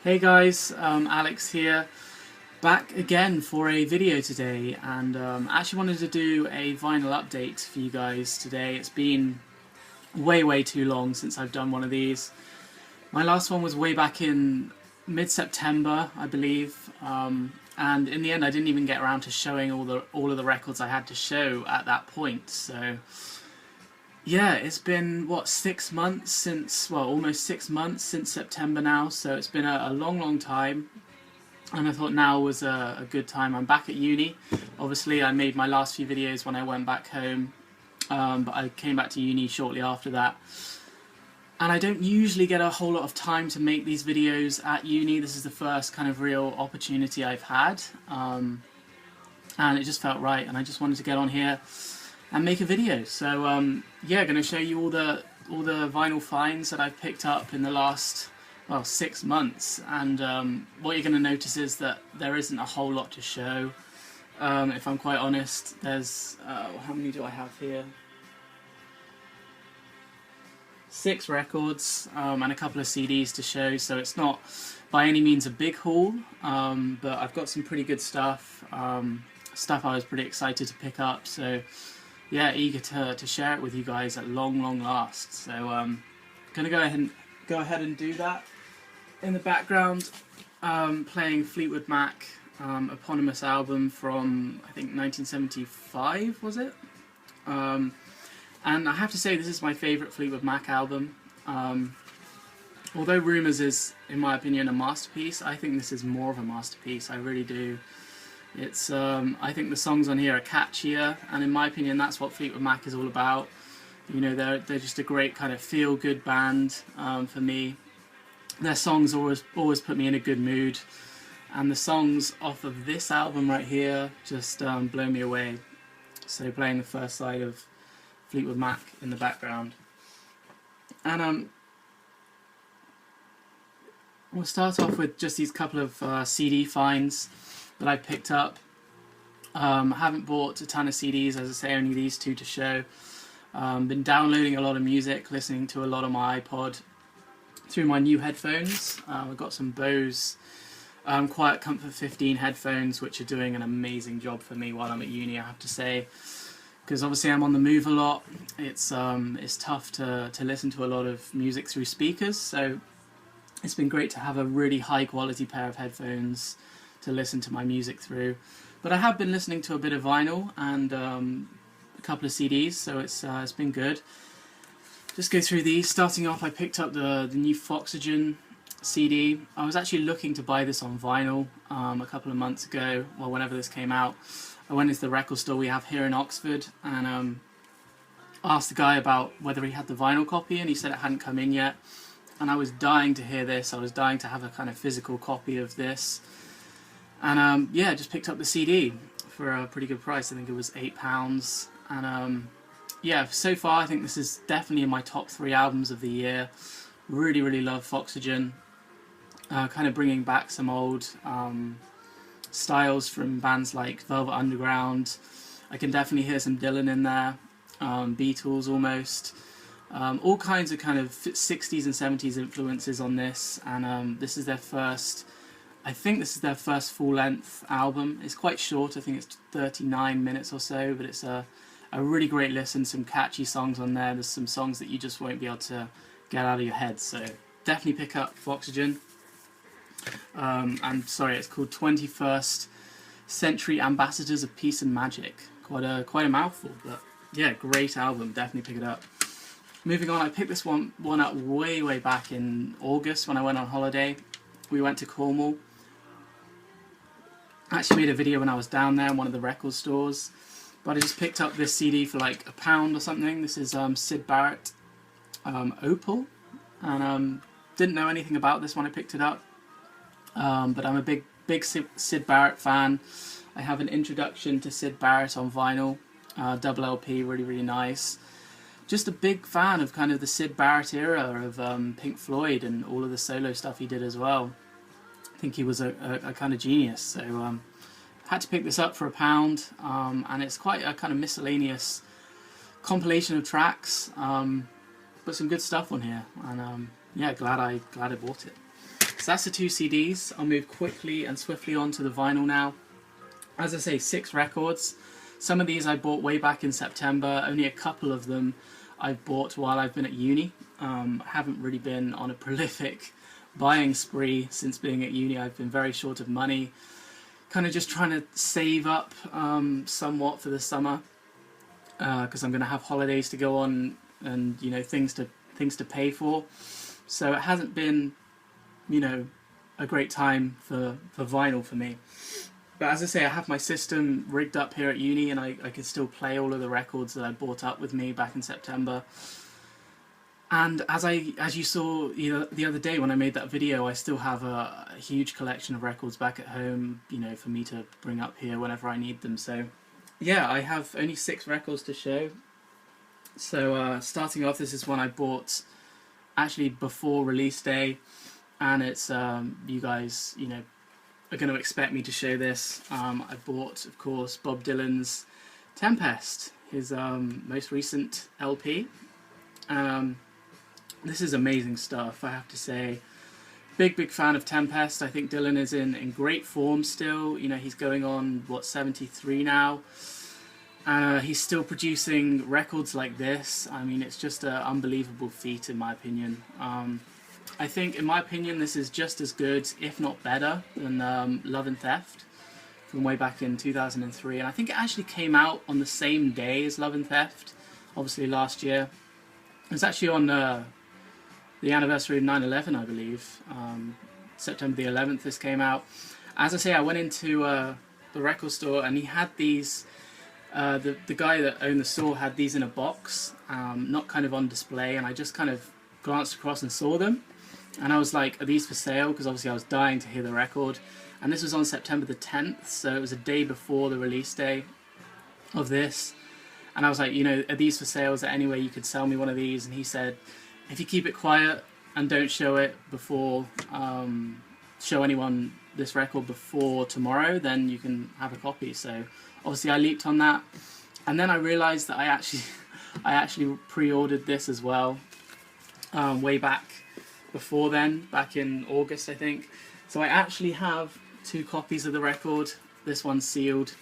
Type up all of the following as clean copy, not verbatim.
Hey guys, Alex here, back again for a video today, and actually wanted to do a vinyl update for you guys today. It's been way too long since I've done one of these. My last one was way back in mid-September, I believe, and in the end I didn't even get around to showing all of the records I had to show at that point. So yeah, it's been, what, 6 months since, well, almost 6 months since September now, so it's been a long time, and I thought now was a good time. I'm back at uni. Obviously, I made my last few videos when I went back home, but I came back to uni shortly after that. And I don't usually get a whole lot of time to make these videos at uni. This is the first kind of real opportunity I've had, and it just felt right, and I just wanted to get on here and make a video. So yeah, going to show you all the vinyl finds that I've picked up in the last, well, 6 months, and what you're going to notice is that there isn't a whole lot to show. If I'm quite honest, there's how many do I have here? 6 records and a couple of CDs to show, so it's not by any means a big haul, but I've got some pretty good stuff, stuff I was pretty excited to pick up, so yeah, eager to share it with you guys at long last. So gonna go ahead and do that. In the background, playing Fleetwood Mac eponymous album from, I think, 1975 was it? And I have to say, this is my favourite Fleetwood Mac album. Although Rumours is, in my opinion, a masterpiece, I think this is more of a masterpiece. I really do. It's I think the songs on here are catchier, and in my opinion that's what Fleetwood Mac is all about. You know, they're just a great kind of feel-good band for me. Their songs always put me in a good mood, and the songs off of this album right here just blow me away. So playing the first side of Fleetwood Mac in the background. And we'll start off with just these couple of CD finds that I picked up. I haven't bought a ton of CDs, as I say, only these 2 to show. Been downloading a lot of music, listening to a lot on my iPod through my new headphones. I've got some Bose Quiet Comfort 15 headphones, which are doing an amazing job for me while I'm at uni, I have to say, because obviously I'm on the move a lot. It's tough to listen to a lot of music through speakers, so it's been great to have a really high quality pair of headphones to listen to my music through. But I have been listening to a bit of vinyl and a couple of CDs, so it's been good. Just go through these. Starting off, I picked up the new Foxygen CD. I was actually looking to buy this on vinyl a couple of months ago, well, whenever this came out. I went into the record store we have here in Oxford and asked the guy about whether he had the vinyl copy, and he said it hadn't come in yet. And I was dying to hear this. I was dying to have a kind of physical copy of this. And yeah, just picked up the CD for a pretty good price. I think it was £8. And yeah, so far I think this is definitely in my top 3 albums of the year. Really love Foxygen. Kind of bringing back some old styles from bands like Velvet Underground. I can definitely hear some Dylan in there, Beatles almost. All kinds of kind of 60s and 70s influences on this, and this is their first, I think this is their first full-length album. It's quite short, I think it's 39 minutes or so, but it's a really great listen, some catchy songs on there. There's some songs that you just won't be able to get out of your head, so definitely pick up Foxygen. And sorry, it's called 21st Century Ambassadors of Peace and Magic. Quite a mouthful, but yeah, great album, definitely pick it up. Moving on, I picked this one up way back in August when I went on holiday. We went to Cornwall. I actually made a video when I was down there in one of the record stores, but I just picked up this CD for like £1 or something. This is Syd Barrett, Opal, and didn't know anything about this when I picked it up, but I'm a big Syd Barrett fan. I have an introduction to Syd Barrett on vinyl, double LP, really nice. Just a big fan of kind of the Syd Barrett era of Pink Floyd and all of the solo stuff he did as well. I think he was a kind of genius, so had to pick this up for £1, and it's quite a kind of miscellaneous compilation of tracks, but some good stuff on here, and yeah, glad I bought it. so that's the 2 CDs. I'll move quickly and swiftly on to the vinyl now. As I say, 6 records. Some of these I bought way back in September. Only a couple of them I've bought while I've been at uni. I haven't really been on a prolific buying spree since being at uni. I've been very short of money, kind of just trying to save up somewhat for the summer, because I'm going to have holidays to go on and, you know, things to pay for. So it hasn't been, you know, a great time for vinyl for me. But as I say, I have my system rigged up here at uni, and I can still play all of the records that I brought up with me back in September. And as you saw the other day when I made that video, I still have a huge collection of records back at home, you know, for me to bring up here whenever I need them. So yeah, I have only 6 records to show. So starting off, this is one I bought actually before release day, and it's you guys, you know, are going to expect me to show this. I bought, of course, Bob Dylan's Tempest, his most recent LP. This is amazing stuff, I have to say. Big fan of Tempest. I think Dylan is in great form still. You know, he's going on, what, 73 now. He's still producing records like this. I mean, it's just an unbelievable feat, in my opinion. I think, in my opinion, this is just as good, if not better, than Love and Theft from way back in 2003. And I think it actually came out on the same day as Love and Theft, obviously last year. It was actually on the anniversary of 9/11, I believe. September the 11th this came out. As I say, I went into the record store, and he had these, the guy that owned the store had these in a box, not kind of on display, and I just kind of glanced across and saw them. And I was like, are these for sale? Because obviously I was dying to hear the record. And this was on September the 10th, so it was a day before the release day of this. And I was like, you know, are these for sale? Is there any way you could sell me one of these? And he said, if you keep it quiet and don't show it before, show anyone this record before tomorrow, then you can have a copy. So obviously I leaped on that. And then I realized that I actually pre-ordered this as well, way back before then, back in August, I think. So I actually have 2 copies of the record. This one's sealed.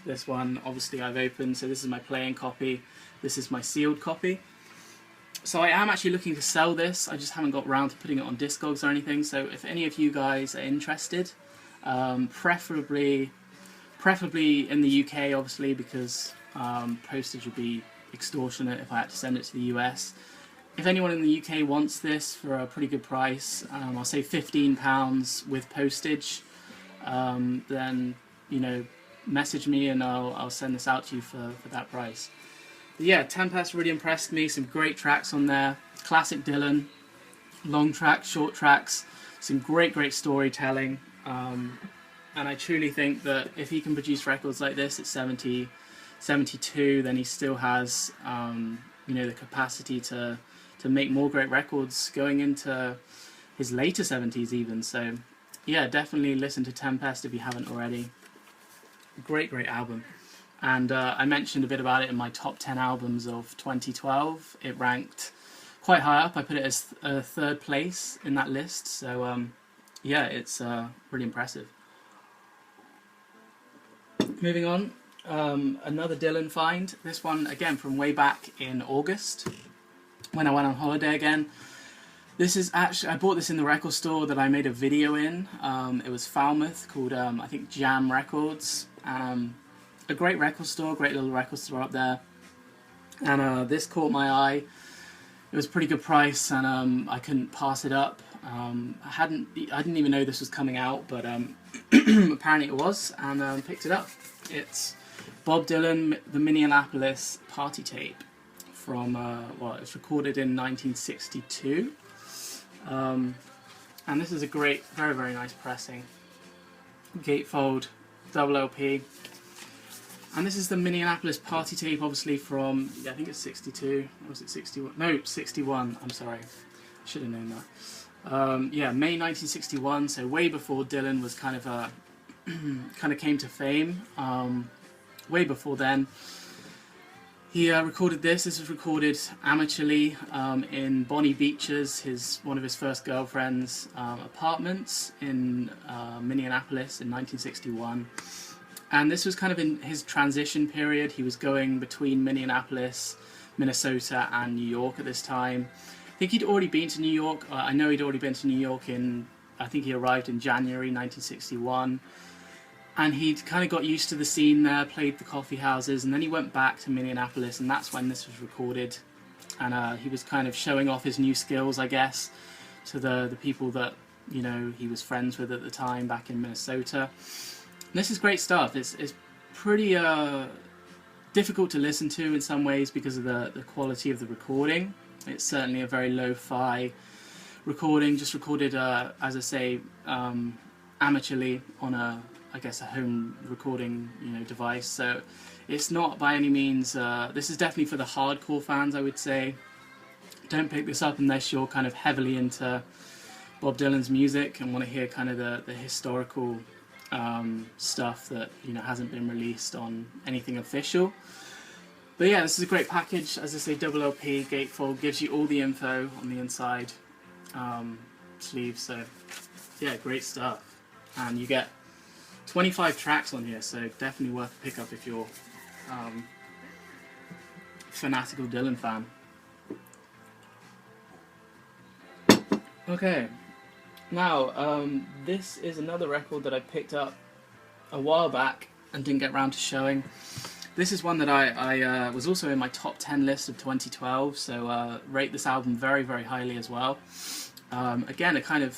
This one, obviously, I've opened. So this is my playing copy. This is my sealed copy. So I am actually looking to sell this. I just haven't got around to putting it on Discogs or anything. So if any of you guys are interested, preferably in the UK, obviously, because postage would be extortionate if I had to send it to the US. If anyone in the UK wants this for a pretty good price, I'll say £15 with postage, then, you know, message me and I'll send this out to you for that price. But yeah, Tempest really impressed me. Some great tracks on there. Classic Dylan. Long tracks, short tracks. Some great storytelling. And I truly think that if he can produce records like this at 72, then he still has, you know, the capacity to make more great records going into his later 70s even. So yeah, definitely listen to Tempest if you haven't already. Great album. And I mentioned a bit about it in my top 10 albums of 2012. It ranked quite high up. I put it as 3rd place in that list. So yeah, it's really impressive. Moving on, another Dylan find. This one again from way back in August when I went on holiday again. This is actually, I bought this in the record store that I made a video in. It was Falmouth, called I think Jam Records. A great record store, great little record store up there. And this caught my eye. It was a pretty good price, and I couldn't pass it up. I didn't even know this was coming out, but apparently it was, and picked it up. It's Bob Dylan, the Minneapolis Party Tape from, well, it was recorded in 1962. And this is a great, very nice pressing. Gatefold, double LP. And this is the Minneapolis Party Tape, obviously from, I think it's 62, or was it 61? No, 61, I'm sorry. I should have known that. Yeah, May 1961, so way before Dylan was kind of came to fame. Way before then. He recorded this. This was recorded amateurly in Bonnie Beecher's, one of his first girlfriend's apartments in Minneapolis in 1961. And this was kind of in his transition period. He was going between Minneapolis, Minnesota, and New York at this time. I think he'd already been to New York. I know he'd already been to New York I think he arrived in January 1961. And he'd kind of got used to the scene there, played the coffee houses, and then he went back to Minneapolis, and that's when this was recorded. And he was kind of showing off his new skills, I guess, to the people that, you know, he was friends with at the time back in Minnesota. And this is great stuff. It's pretty difficult to listen to in some ways because of the quality of the recording. It's certainly a very lo-fi recording, just recorded, as I say, amateurly on a home recording, device. So it's not by any means, this is definitely for the hardcore fans, I would say. Don't pick this up unless you're kind of heavily into Bob Dylan's music and want to hear kind of the historical stuff that, hasn't been released on anything official. But yeah, this is a great package. As I say, double LP, gatefold, gives you all the info on the inside sleeve. So yeah, great stuff. And you get 25 tracks on here, so definitely worth a pick up if you're fanatical Dylan fan. Okay, now this is another record that I picked up a while back and didn't get around to showing. This is one that I was also in my top 10 list of 2012, so rate this album very, very highly as well. Again, a kind of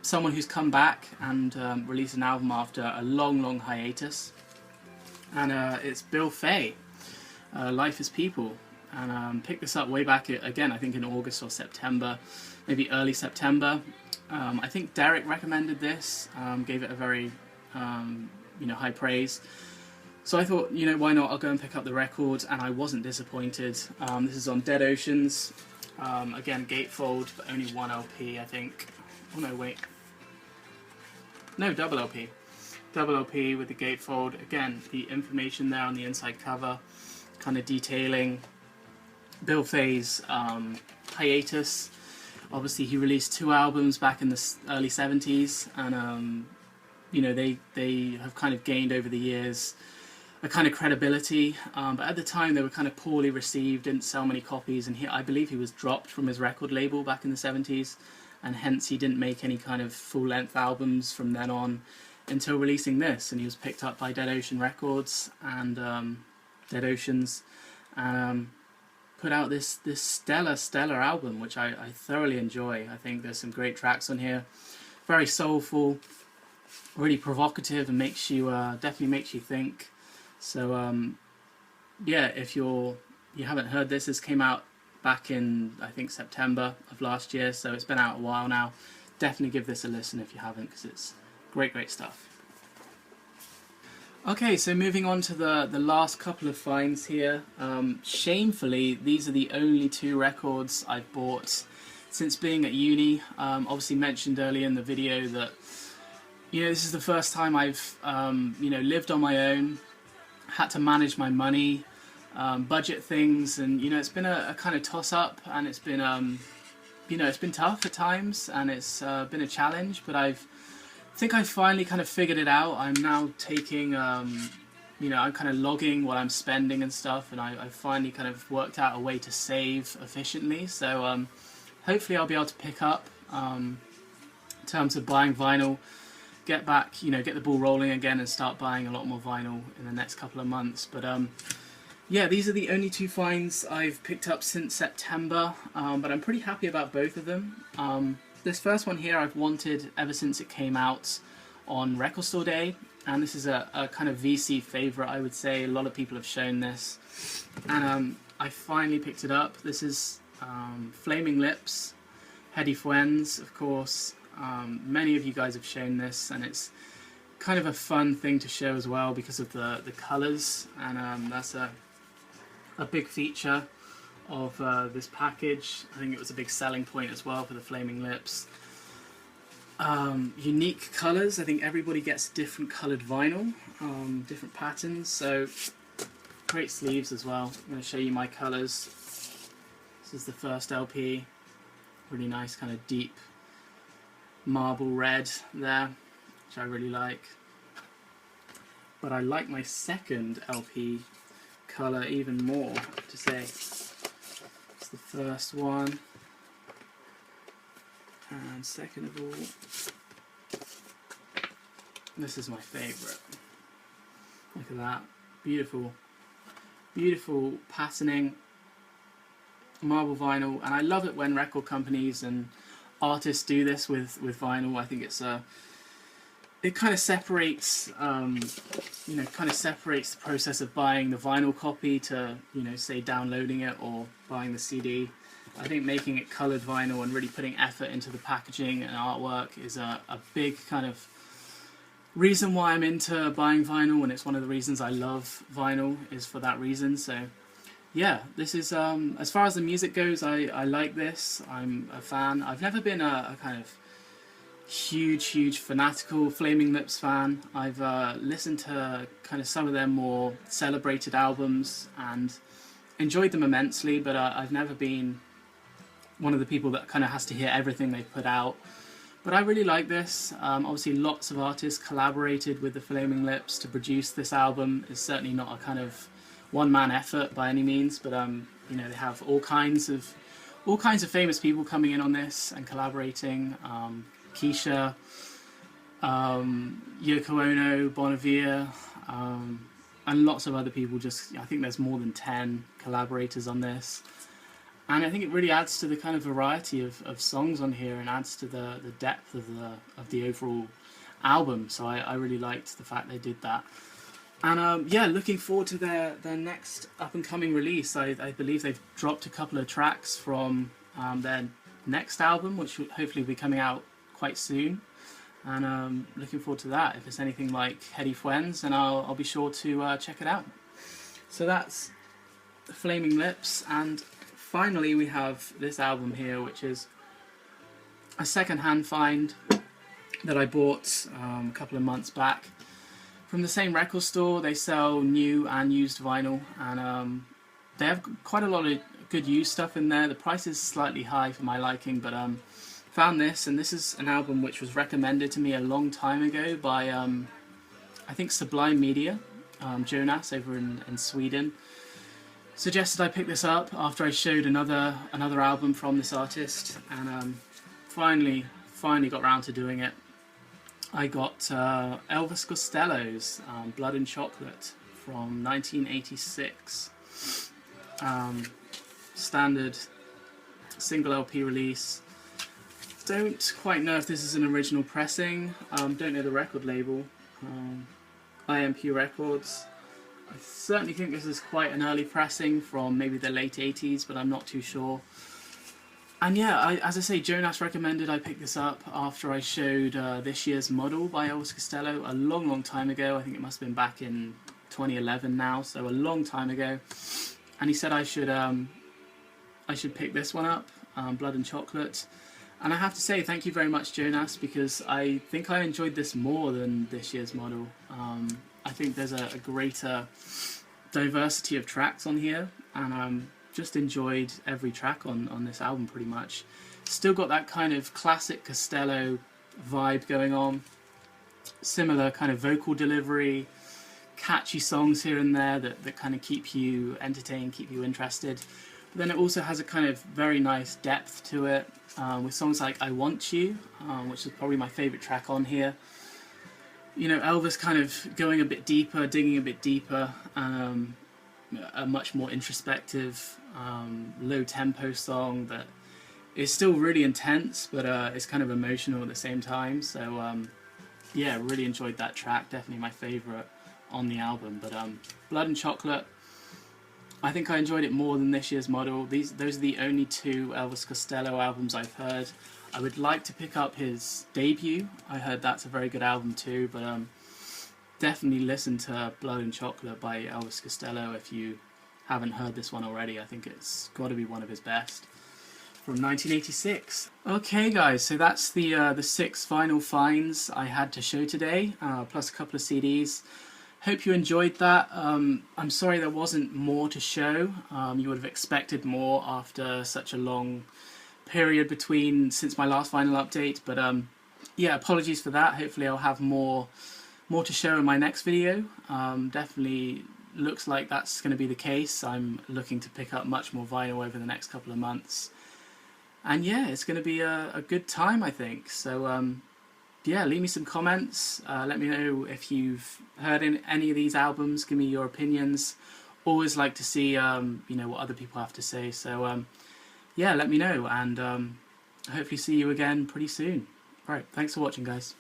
someone who's come back and released an album after a long hiatus, and it's Bill Fay, Life is People, and picked this up way back again, I think in August or September, maybe early September. I think Derek recommended this, gave it a very high praise, so I thought, why not, I'll go and pick up the record, and I wasn't disappointed. This is on Dead Oceans, again gatefold, but only one LP, I think. Oh no, wait. No, double LP. Double LP with the gatefold. Again, the information there on the inside cover, kind of detailing Bill Fay's hiatus. Obviously, he released 2 albums back in the early 70s, and they have kind of gained over the years a kind of credibility. But at the time, they were kind of poorly received, didn't sell many copies, and I believe he was dropped from his record label back in the 70s. And hence he didn't make any kind of full-length albums from then on until releasing this, and he was picked up by Dead Ocean Records and Dead Oceans, and put out this stellar album, which I thoroughly enjoy. I think there's some great tracks on here, very soulful, really provocative, and definitely makes you think. So yeah, if you haven't heard this came out back in, I think, September of last year, so it's been out a while now. Definitely give this a listen if you haven't, because it's great stuff. Okay, so moving on to the last couple of finds here. Shamefully, these are the only 2 records I've bought since being at uni. Obviously mentioned earlier in the video that, this is the first time I've, lived on my own, had to manage my money, budget things, and it's been a kind of toss-up, and it's been it's been tough at times, and it's been a challenge, but I think I finally kind of figured it out. I'm now taking I'm kind of logging what I'm spending and stuff, and I finally kind of worked out a way to save efficiently. So hopefully I'll be able to pick up in terms of buying vinyl, get the ball rolling again and start buying a lot more vinyl in the next couple of months. But yeah, these are the only 2 finds I've picked up since September, but I'm pretty happy about both of them. This first one here I've wanted ever since it came out on Record Store Day, and this is a kind of VC favourite, I would say. A lot of people have shown this, and I finally picked it up. This is Flaming Lips, Hedy Fuentes, of course. Many of you guys have shown this, and it's kind of a fun thing to show as well because of the colours, and that's a big feature of this package. I think it was a big selling point as well for the Flaming Lips. Unique colours. I think everybody gets different coloured vinyl, different patterns. So Great sleeves as well. I'm going to show you my colours. This is the first LP. Really nice kind of deep marble red there, which I really like. But I like my second LP colour even more, to say. It's the first one. And second of all, this is my favourite. Look at that. Beautiful, beautiful patterning, marble vinyl. And I love it when record companies and artists do this with vinyl. I think it's it kind of separates, kind of separates the process of buying the vinyl copy to, say downloading it or buying the CD. I think making it coloured vinyl and really putting effort into the packaging and artwork is a big kind of reason why I'm into buying vinyl, and it's one of the reasons I love vinyl is for that reason. So yeah, this is, as far as the music goes, I like this. I'm a fan. I've never been a kind of huge fanatical Flaming Lips fan. I've listened to kind of some of their more celebrated albums and enjoyed them immensely, but I've never been one of the people that kind of has to hear everything they put out. But I really like this. Obviously lots of artists collaborated with the Flaming Lips to produce this album. It's certainly not a kind of one-man effort by any means, but they have all kinds of famous people coming in on this and collaborating. Keisha, Yoko Ono, Bon Iver, and lots of other people. I think there's more than 10 collaborators on this. And I think it really adds to the kind of variety of songs on here and adds to the depth of the overall album. So I really liked the fact they did that. And yeah, looking forward to their next up-and-coming release. I believe they've dropped a couple of tracks from their next album, which will hopefully be coming out quite soon. And looking forward to that. If it's anything like Heady Fuens, then I'll be sure to check it out. So that's the Flaming Lips, and finally we have this album here, which is a second-hand find that I bought a couple of months back from the same record store. They sell new and used vinyl, and they have quite a lot of good used stuff in there. The price is slightly high for my liking, but found this, and this is an album which was recommended to me a long time ago by I think Sublime Media. Jonas over in Sweden suggested I pick this up after I showed another album from this artist, and finally got round to doing it. I got Elvis Costello's Blood and Chocolate from 1986. Standard single LP release. Don't quite know if this is an original pressing. Don't know the record label. IMP Records. I certainly think this is quite an early pressing from maybe the late 80s, but I'm not too sure. And yeah, as I say, Jonas recommended I pick this up after I showed This Year's Model by Elvis Costello a long time ago. I think it must have been back in 2011 now, so a long time ago. And he said I should pick this one up, Blood and Chocolate. And I have to say, thank you very much, Jonas, because I think I enjoyed this more than This Year's Model. I think there's a greater diversity of tracks on here, and just enjoyed every track on this album pretty much. Still got that kind of classic Costello vibe going on, similar kind of vocal delivery, catchy songs here and there that kind of keep you entertained, keep you interested. But then it also has a kind of very nice depth to it, with songs like I Want You, which is probably my favourite track on here. Elvis kind of going a bit deeper, digging a bit deeper, a much more introspective, low-tempo song that is still really intense, but it's kind of emotional at the same time. So yeah, really enjoyed that track. Definitely my favourite on the album. But Blood and Chocolate, I think I enjoyed it more than This Year's Model. Those are the only two Elvis Costello albums I've heard. I would like to pick up his debut. I heard that's a very good album too, but definitely listen to Blood and Chocolate by Elvis Costello if you haven't heard this one already. I think it's got to be one of his best. From 1986. Okay guys, so that's the 6 vinyl finds I had to show today, plus a couple of CDs. hope you enjoyed that. I'm sorry there wasn't more to show. You would have expected more after such a long period since my last vinyl update, but yeah, apologies for that. Hopefully I'll have more to show in my next video. Definitely looks like that's going to be the case. I'm looking to pick up much more vinyl over the next couple of months, and yeah, it's going to be a good time, I think. So yeah, leave me some comments. Let me know if you've heard any of these albums. Give me your opinions. Always like to see you know, what other people have to say. So yeah, let me know, and hopefully see you again pretty soon. Right, thanks for watching, guys.